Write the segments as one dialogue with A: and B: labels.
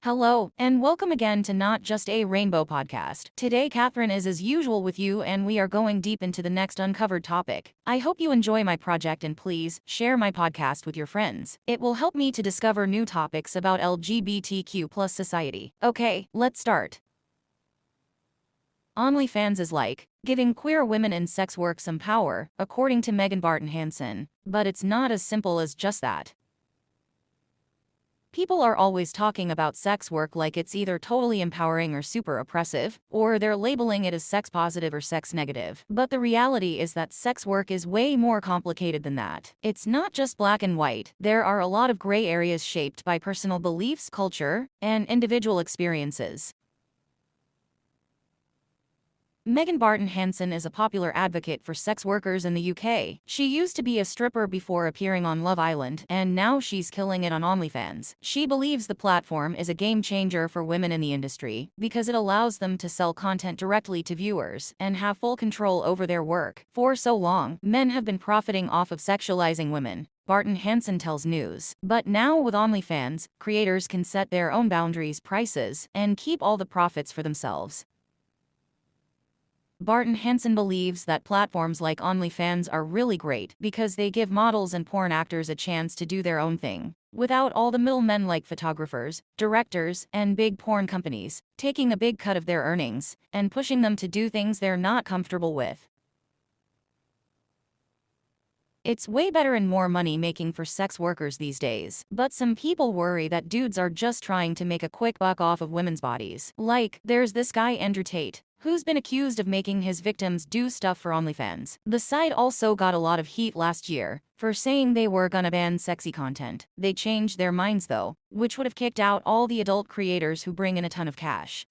A: Hello, and welcome again to Not Just a Rainbow podcast. Today, Catherine is as usual with you, and we are going deep into the next uncovered topic. I hope you enjoy my project and please share my podcast with your friends. It will help me to discover new topics about LGBTQ plus society. Okay, let's start. OnlyFans is like giving queer women in sex work some power, according to Barton-Hanson. But it's not as simple as just that. People are always talking about sex work like it's either totally empowering or super oppressive, or they're labeling it as sex positive or sex negative. But the reality is that sex work is way more complicated than that. It's not just black and white. There are a lot of gray areas shaped by personal beliefs, culture, and individual experiences. Barton-Hanson is a popular advocate for sex workers in the UK. She used to be a stripper before appearing on Love Island, and now she's killing it on OnlyFans. She believes the platform is a game changer for women in the industry because it allows them to sell content directly to viewers and have full control over their work. For so long, men have been profiting off of sexualizing women. Barton-Hanson tells News. But now with OnlyFans, creators can set their own boundaries, prices, and keep all the profits for themselves. Barton-Hanson believes that platforms like OnlyFans are really great because they give models and porn actors a chance to do their own thing, without all the middlemen like photographers, directors, and big porn companies taking a big cut of their earnings and pushing them to do things they're not comfortable with. It's way better and more money making for sex workers these days. But some people worry that dudes are just trying to make a quick buck off of women's bodies. Like, there's this guy Andrew Tate, who's been accused of making his victims do stuff for OnlyFans. The site also got a lot of heat last year for saying they were gonna ban sexy content. They changed their minds though, which would have kicked out all the adult creators who bring in a ton of cash.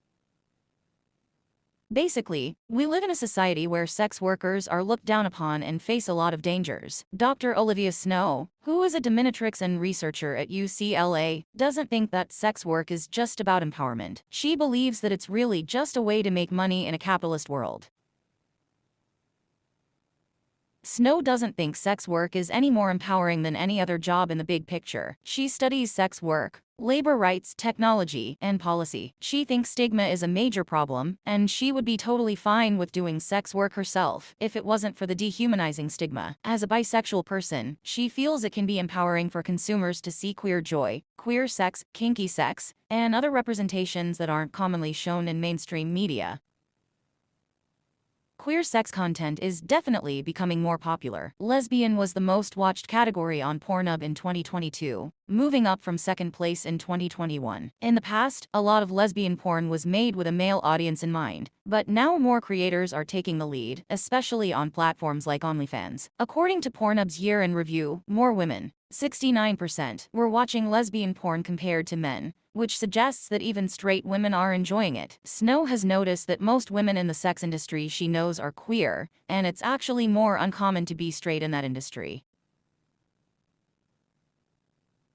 A: Basically, we live in a society where sex workers are looked down upon and face a lot of dangers. Dr. Olivia Snow, who is a dominatrix and researcher at UCLA, doesn't think that sex work is just about empowerment. She believes that it's really just a way to make money in a capitalist world. Snow doesn't think sex work is any more empowering than any other job in the big picture. She studies sex work, labor rights, technology, and policy. She thinks stigma is a major problem, and she would be totally fine with doing sex work herself if it wasn't for the dehumanizing stigma. As a bisexual person, she feels it can be empowering for consumers to see queer joy, queer sex, kinky sex, and other representations that aren't commonly shown in mainstream media. Queer sex content is definitely becoming more popular. Lesbian was the most watched category on Pornhub in 2022, moving up from second place in 2021. In the past, a lot of lesbian porn was made with a male audience in mind, but now more creators are taking the lead, especially on platforms like OnlyFans. According to Pornhub's year in review, more women, 69%, were watching lesbian porn compared to men, which suggests that even straight women are enjoying it. Snow has noticed that most women in the sex industry she knows are queer, and it's actually more uncommon to be straight in that industry.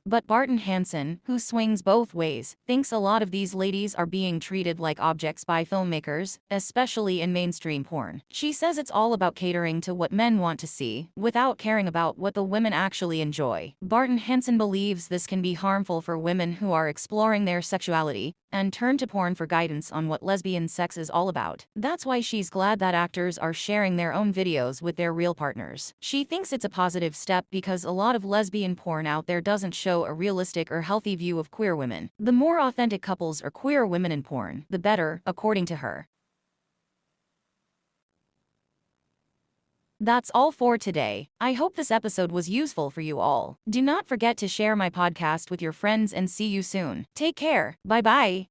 A: But Barton-Hanson, who swings both ways, thinks a lot of these ladies are being treated like objects by filmmakers, especially in mainstream porn. She says it's all about catering to what men want to see, without caring about what the women actually enjoy. Barton-Hanson believes this can be harmful for women who are exploring their sexuality and turn to porn for guidance on what lesbian sex is all about. That's why she's glad that actors are sharing their own videos with their real partners. She thinks it's a positive step because a lot of lesbian porn out there doesn't show a realistic or healthy view of queer women. The more authentic couples or queer women in porn, the better, according to her. That's all for today. I hope this episode was useful for you all. Do not forget to share my podcast with your friends and see you soon. Take care. Bye-bye.